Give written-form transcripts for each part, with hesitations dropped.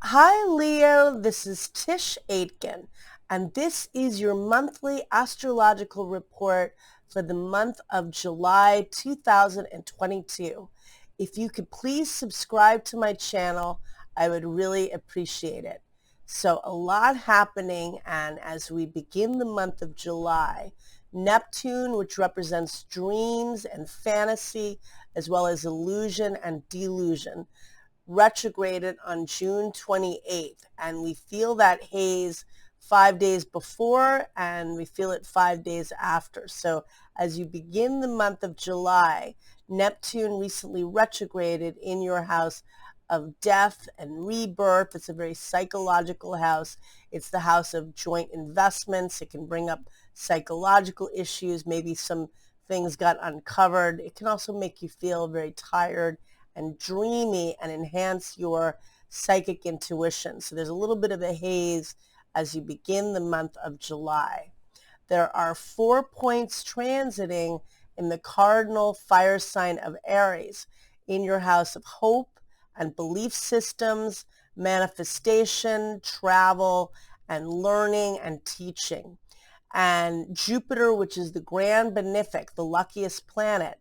Hi Leo, this is Tisch Aitken, and this is your monthly astrological report for the month of July 2022. If you could please subscribe to my channel, I would really appreciate it. So a lot happening, and as we begin the month of July, Neptune, which represents dreams and fantasy, as well as illusion and delusion, retrograded on June 28th, and we feel that haze 5 days before and we feel it 5 days after. So as you begin the month of July, Neptune recently retrograded in your house of death and rebirth. It's a very psychological house. It's the house of joint investments. It can bring up psychological issues. Maybe some things got uncovered. It can also make you feel very tired and dreamy and enhance your psychic intuition. So there's a little bit of a haze as you begin the month of July. There are 4 points transiting in the cardinal fire sign of Aries in your house of hope and belief systems, manifestation, travel, and learning and teaching. And Jupiter, which is the grand benefic, the luckiest planet,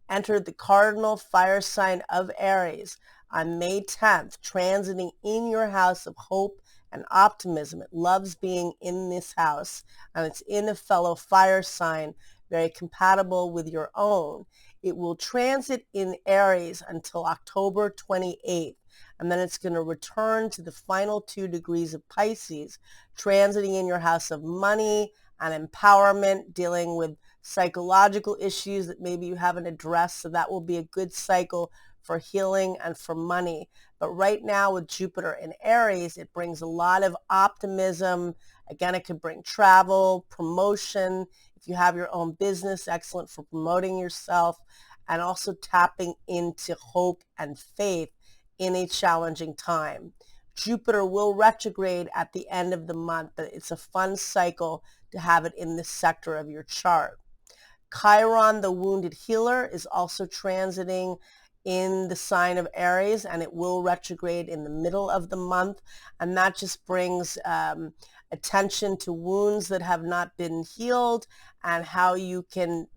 entered the cardinal fire sign of Aries on May 10th, transiting in your house of hope and optimism. It loves being in this house, and it's in a fellow fire sign, very compatible with your own. It will transit in Aries until October 28th, and then it's going to return to the final 2 degrees of Pisces, transiting in your house of money and empowerment, dealing with psychological issues that maybe you haven't addressed. So that will be a good cycle for healing and for money. But right now with Jupiter in Aries, it brings a lot of optimism. Again, it could bring travel, promotion. If you have your own business, excellent for promoting yourself, and also tapping into hope and faith in a challenging time. Jupiter will retrograde at the end of the month, but it's a fun cycle to have it in this sector of your chart. Chiron, the wounded healer, is also transiting in the sign of Aries, and it will retrograde in the middle of the month. And that just brings attention to wounds that have not been healed and how you can,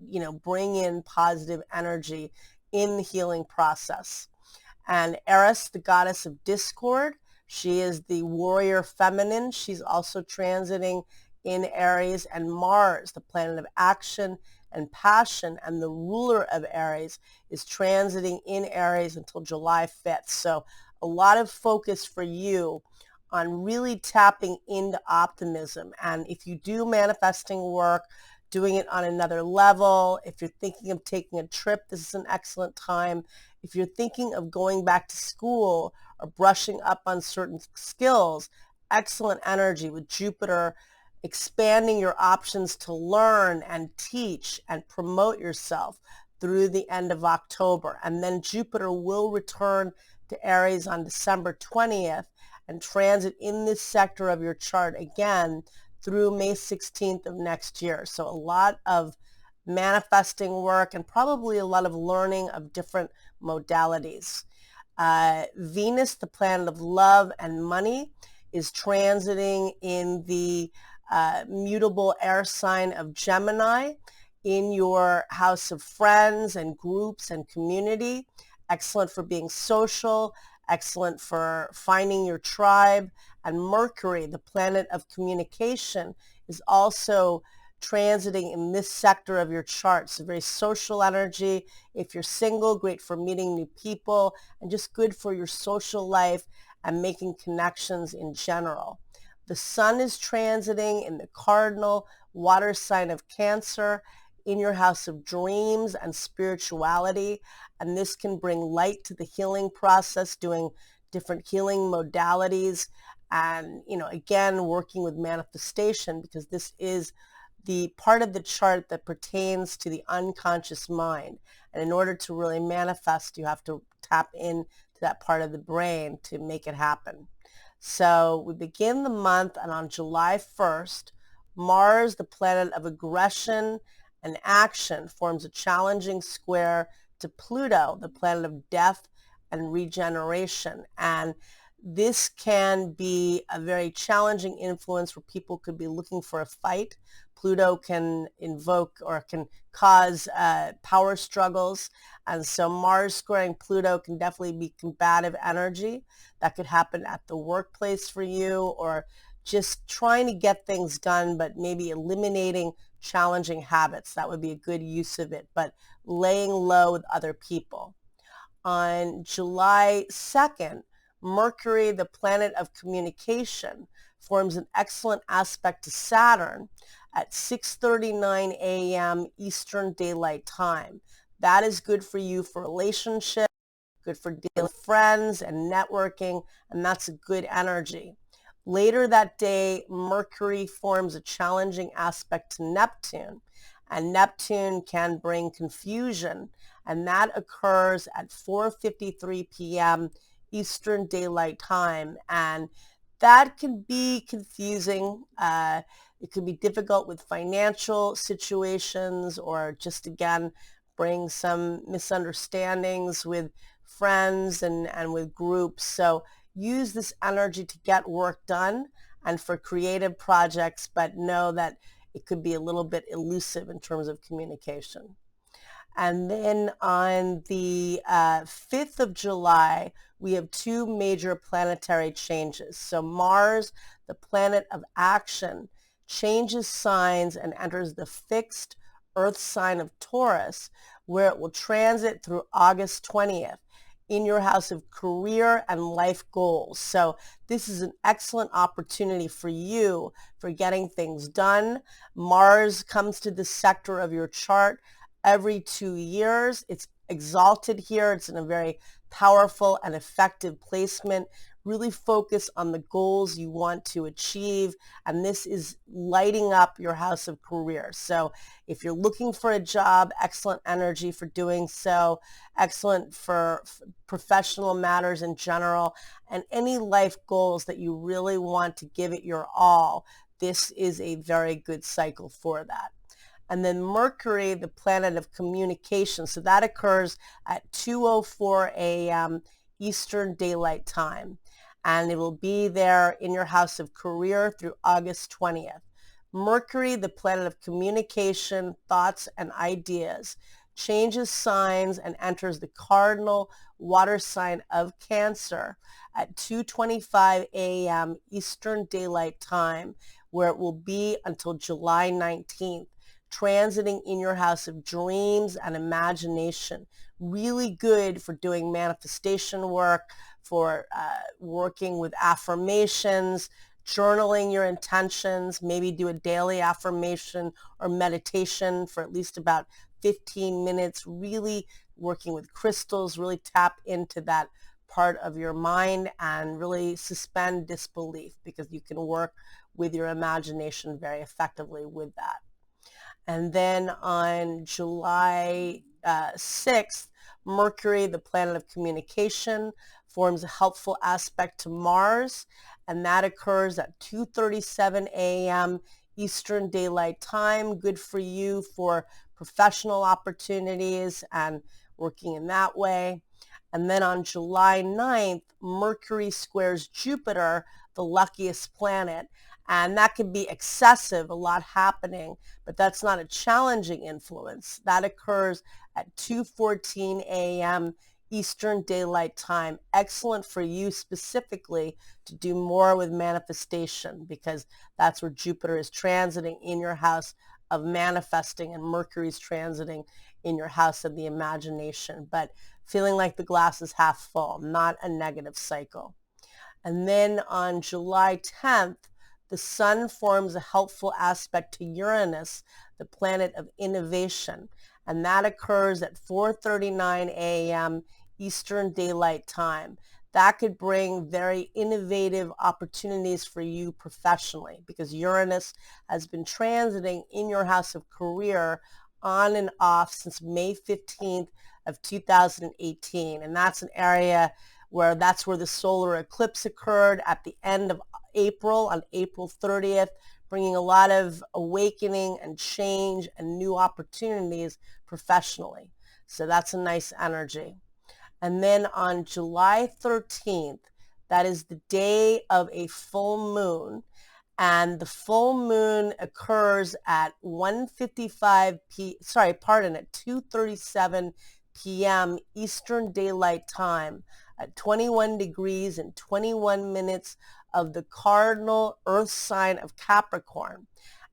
bring in positive energy in the healing process. And Eris, the goddess of discord, she is the warrior feminine. She's also transiting in Aries, and Mars, the planet of action and passion, and the ruler of Aries, is transiting in Aries until July 5th. So a lot of focus for you on really tapping into optimism. And if you do manifesting work, doing it on another level, if you're thinking of taking a trip, this is an excellent time. If you're thinking of going back to school or brushing up on certain skills, excellent energy with Jupiter expanding your options to learn and teach and promote yourself through the end of October. And then Jupiter will return to Aries on December 20th and transit in this sector of your chart again through May 16th of next year. So a lot of manifesting work and probably a lot of learning of different modalities. Venus, the planet of love and money, is transiting in the mutable air sign of Gemini in your house of friends and groups and community. Excellent for being social, excellent for finding your tribe. And Mercury, the planet of communication, is also transiting in this sector of your chart. So very social energy. If you're single, great for meeting new people and just good for your social life and making connections in general. The sun is transiting in the cardinal water sign of Cancer in your house of dreams and spirituality. And this can bring light to the healing process, doing different healing modalities and, again, working with manifestation, because this is the part of the chart that pertains to the unconscious mind. And in order to really manifest, you have to tap into that part of the brain to make it happen. So we begin the month, and on July 1st, Mars, the planet of aggression and action, forms a challenging square to Pluto, the planet of death and regeneration. And This can be a very challenging influence where people could be looking for a fight. Pluto can invoke or can cause power struggles. And so Mars squaring Pluto can definitely be combative energy. That could happen at the workplace for you, or just trying to get things done, but maybe eliminating challenging habits. That would be a good use of it, but laying low with other people. On July 2nd, Mercury, the planet of communication, forms an excellent aspect to Saturn at 6:39 a.m. Eastern Daylight Time. That is good for you for relationships, good for dealing with friends and networking, and that's a good energy. Later that day, Mercury forms a challenging aspect to Neptune, and Neptune can bring confusion, and that occurs at 4:53 p.m. Eastern Daylight Time, and that can be confusing. It can be difficult with financial situations, or just again bring some misunderstandings with friends and with groups. So use this energy to get work done and for creative projects, but know that it could be a little bit elusive in terms of communication. And then on the 5th of July, we have two major planetary changes. So Mars, the planet of action, changes signs and enters the fixed Earth sign of Taurus, where it will transit through August 20th in your house of career and life goals. So this is an excellent opportunity for you for getting things done. Mars comes to this sector of your chart every 2 years. It's exalted here. It's in a very powerful and effective placement. Really focus on the goals you want to achieve, and this is lighting up your house of career. So if you're looking for a job, excellent energy for doing so, excellent for professional matters in general, and any life goals that you really want to give it your all. This is a very good cycle for that. And then Mercury, the planet of communication. So that occurs at 2:04 a.m. Eastern Daylight Time. And it will be there in your house of career through August 20th. Mercury, the planet of communication, thoughts, and ideas, changes signs and enters the Cardinal water sign of Cancer at 2:25 a.m. Eastern Daylight Time, where it will be until July 19th. Transiting in your house of dreams and imagination. Really good for doing manifestation work, for working with affirmations, journaling your intentions, maybe do a daily affirmation or meditation for at least about 15 minutes, really working with crystals, really tap into that part of your mind and really suspend disbelief, because you can work with your imagination very effectively with that. And then on July 6th, Mercury, the planet of communication, forms a helpful aspect to Mars, and that occurs at 2:37 a.m. Eastern Daylight Time. Good for you for professional opportunities and working in that way. And then on July 9th, Mercury squares Jupiter, the luckiest planet. And that can be excessive, a lot happening, but that's not a challenging influence. That occurs at 2:14 a.m. Eastern Daylight Time. Excellent for you specifically to do more with manifestation, because that's where Jupiter is transiting in your house of manifesting, and Mercury is transiting in your house of the imagination. But feeling like the glass is half full, not a negative cycle. And then on July 10th, the sun forms a helpful aspect to Uranus, the planet of innovation, and that occurs at 4:39 a.m. Eastern Daylight Time. That could bring very innovative opportunities for you professionally, because Uranus has been transiting in your house of career on and off since May 15th of 2018, and that's an area where that's where the solar eclipse occurred at the end of April, on April 30th, bringing a lot of awakening and change and new opportunities professionally. So that's a nice energy. And then on July 13th, That is the day of a full moon. And the full moon occurs at 2:37 p.m. Eastern Daylight Time at 21 degrees and 21 minutes of the cardinal earth sign of Capricorn.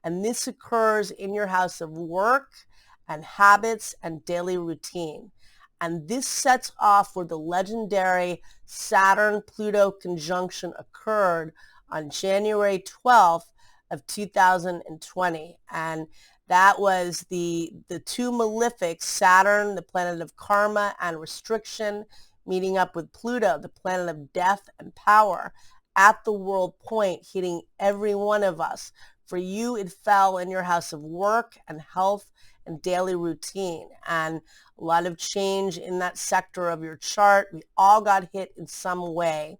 And this occurs in your house of work and habits and daily routine. And this sets off where the legendary Saturn-Pluto conjunction occurred on January 12th of 2020. And that was the two malefics, Saturn, the planet of karma and restriction, meeting up with Pluto, the planet of death and power, at the world point, hitting every one of us. For you, it fell in your house of work and health and daily routine, and a lot of change in that sector of your chart. We all got hit in some way.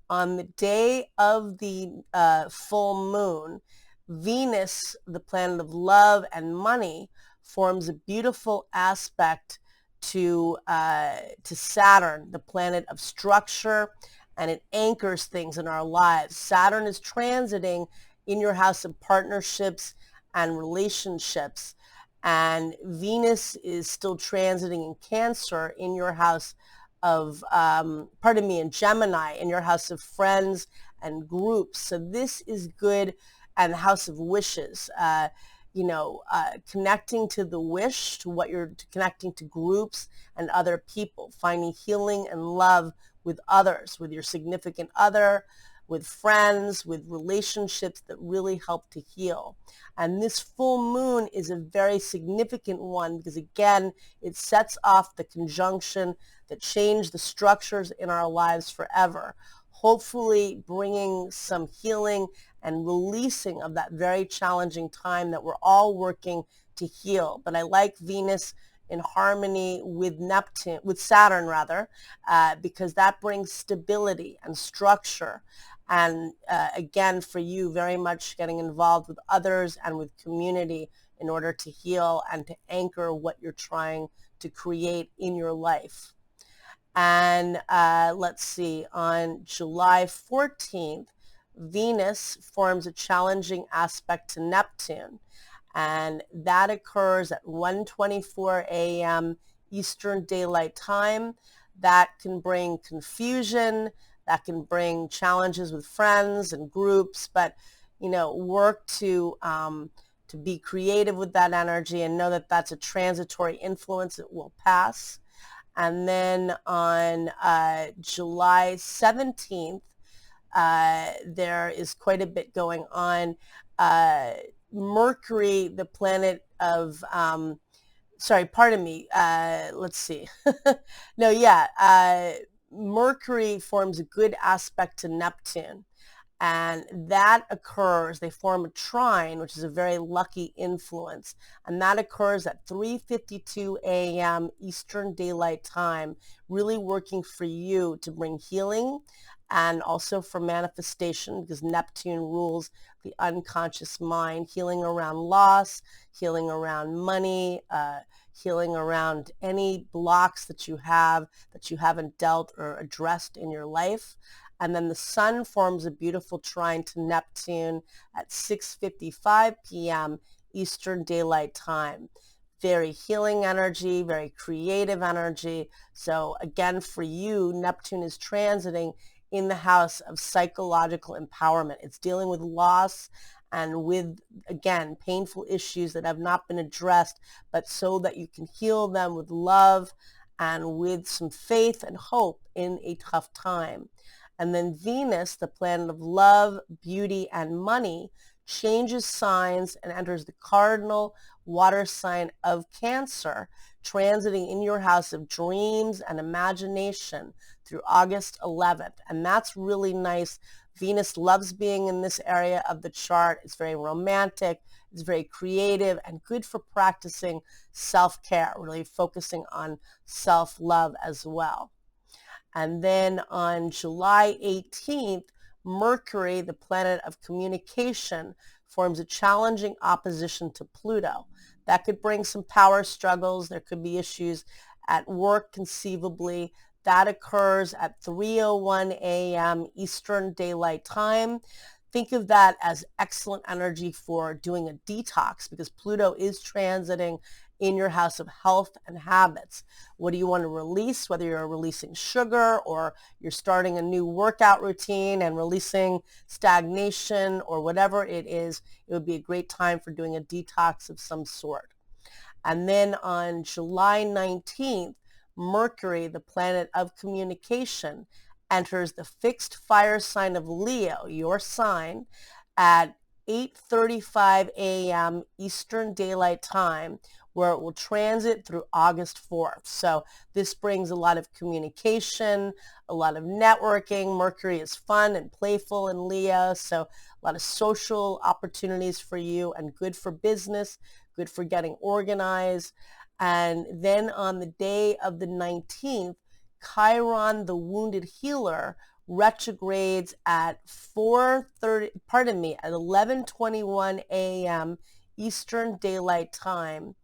On the day of the full moon, Venus, the planet of love and money, forms a beautiful aspect to Saturn, the planet of structure, and it anchors things in our lives. Saturn is transiting in your house of partnerships and relationships, and Venus is still transiting in Cancer in your house of, in Gemini, in your house of friends and groups. So this is good, and house of wishes, connecting to the wish, to what you're connecting to groups and other people, finding healing and love with others, with your significant other, with friends, with relationships that really help to heal. And this full moon is a very significant one because, again, it sets off the conjunction that changed the structures in our lives forever, hopefully bringing some healing and releasing of that very challenging time that we're all working to heal. But I like Venus in harmony with Neptune, with Saturn rather, because that brings stability and structure. And again, for you, very much getting involved with others and with community in order to heal and to anchor what you're trying to create in your life. And let's see, on July 14th, Venus forms a challenging aspect to Neptune, and that occurs at 1:24 a.m. Eastern Daylight Time. That can bring confusion, that can bring challenges with friends and groups, but work to be creative with that energy and know that that's a transitory influence. It will pass. And then on July 17th, there is quite a bit going on. Mercury, the planet of, let's see. Mercury forms a good aspect to Neptune. And that occurs, they form a trine, which is a very lucky influence. And that occurs at 3:52 a.m. Eastern Daylight Time, really working for you to bring healing and also for manifestation, because Neptune rules the unconscious mind, healing around loss, healing around money, healing around any blocks that you haven't dealt or addressed in your life. And then the sun forms a beautiful trine to Neptune at 6:55 p.m. Eastern Daylight Time. Very healing energy, very creative energy. So again, for you, Neptune is transiting in the house of psychological empowerment. It's dealing with loss and with, again, painful issues that have not been addressed, but so that you can heal them with love and with some faith and hope in a tough time. And then Venus, the planet of love, beauty, and money, changes signs and enters the cardinal water sign of Cancer, transiting in your house of dreams and imagination through August 11th. And that's really nice. Venus loves being in this area of the chart. It's very romantic. It's very creative and good for practicing self-care, really focusing on self-love as well. And then on July 18th, Mercury, the planet of communication, forms a challenging opposition to Pluto. That could bring some power struggles. There could be issues at work, conceivably, That occurs at 3:01 a.m. Eastern Daylight Time. Think of that as excellent energy for doing a detox, because Pluto is transiting in your house of health and habits. What do you want to release? Whether you're releasing sugar or you're starting a new workout routine and releasing stagnation or whatever it is, it would be a great time for doing a detox of some sort. And then on July 19th, Mercury, the planet of communication, enters the fixed fire sign of Leo, your sign, at 8:35 a.m. Eastern Daylight Time, where it will transit through August 4th. So this brings a lot of communication, a lot of networking. Mercury is fun and playful in Leo, so a lot of social opportunities for you and good for business, good for getting organized. And then on the day of the 19th, Chiron, the wounded healer, retrogrades at 11:21 a.m. Eastern Daylight Time,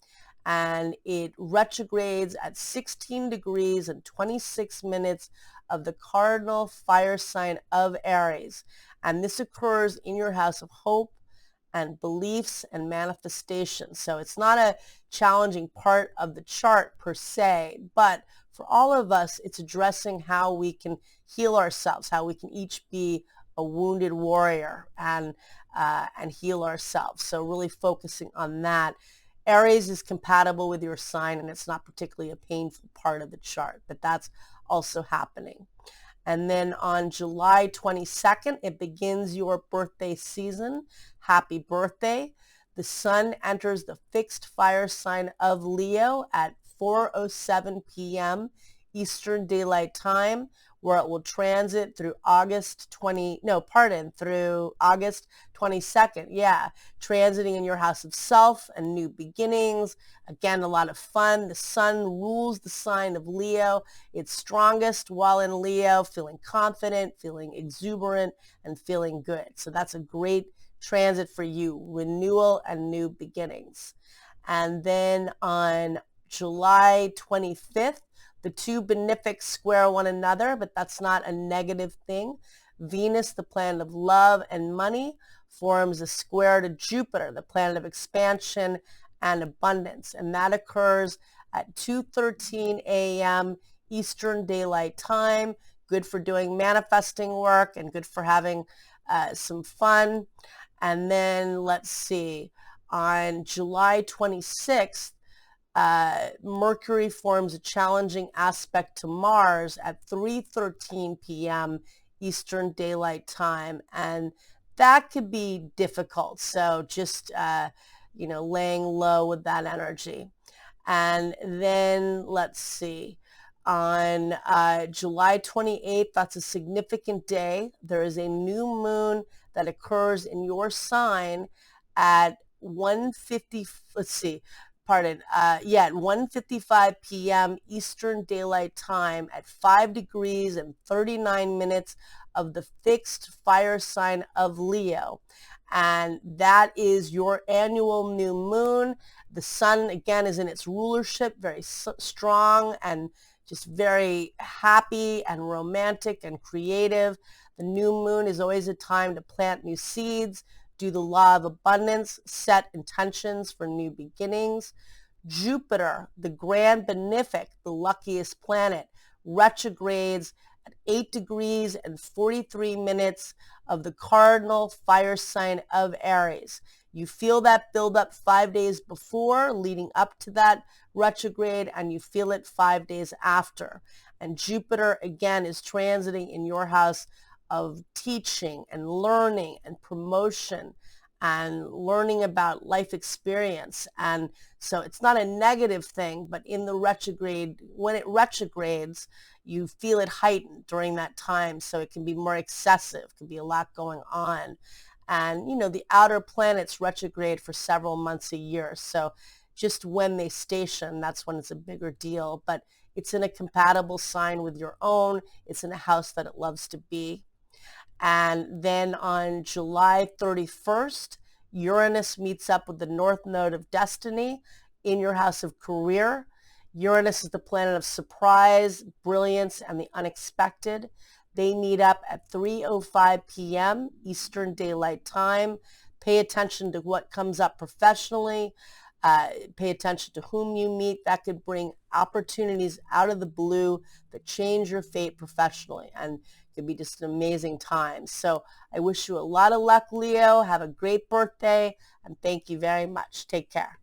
and it retrogrades at 16 degrees and 26 minutes of the cardinal fire sign of Aries. And this occurs in your house of hope and beliefs and manifestation. So it's not a challenging part of the chart per se, but for all of us, it's addressing how we can heal ourselves, how we can each be a wounded warrior and heal ourselves. So really focusing on that. Aries is compatible with your sign, and it's not particularly a painful part of the chart, but that's also happening. And then on July 22nd, it begins your birthday season. Happy birthday. The sun enters the fixed fire sign of Leo at 4:07 p.m. Eastern Daylight Time, where it will transit through August 22nd. Yeah, transiting in your house of self and new beginnings. Again, a lot of fun. The sun rules the sign of Leo. It's strongest while in Leo, feeling confident, feeling exuberant, and feeling good. So that's a great transit for you, renewal and new beginnings. And then on July 25th, the two benefics square one another, but that's not a negative thing. Venus, the planet of love and money, forms a square to Jupiter, the planet of expansion and abundance. And that occurs at 2:13 a.m. Eastern Daylight Time. Good for doing manifesting work and good for having some fun. And then let's see, on July 26th, Mercury forms a challenging aspect to Mars at 3:13 p.m. Eastern Daylight Time, and that could be difficult. So just, laying low with that energy. And then let's see, on July 28th, that's a significant day. There is a new moon that occurs in your sign at 1:55 p.m. Eastern Daylight Time at 5 degrees and 39 minutes of the fixed fire sign of Leo. And that is your annual new moon. The sun, again, is in its rulership, very strong and just very happy and romantic and creative. The new moon is always a time to plant new seeds, do the law of abundance, set intentions for new beginnings. Jupiter, the grand benefic, the luckiest planet, retrogrades at 8 degrees and 43 minutes of the cardinal fire sign of Aries. You feel that build up 5 days before, leading up to that retrograde, and you feel it 5 days after. And Jupiter, again, is transiting in your house of teaching and learning and promotion and learning about life experience. And so it's not a negative thing, but in the retrograde, when it retrogrades, you feel it heightened during that time. So it can be more excessive, can be a lot going on. And, the outer planets retrograde for several months a year. So just when they station, that's when it's a bigger deal. But it's in a compatible sign with your own. It's in a house that it loves to be. And then on July 31st, Uranus meets up with the North Node of Destiny in your house of career. Uranus is the planet of surprise, brilliance, and the unexpected. They meet up at 3:05 p.m. Eastern Daylight Time. Pay attention to what comes up professionally. Pay attention to whom you meet. That could bring opportunities out of the blue that change your fate professionally, and it could be just an amazing time. So I wish you a lot of luck, Leo. Have a great birthday, and thank you very much. Take care.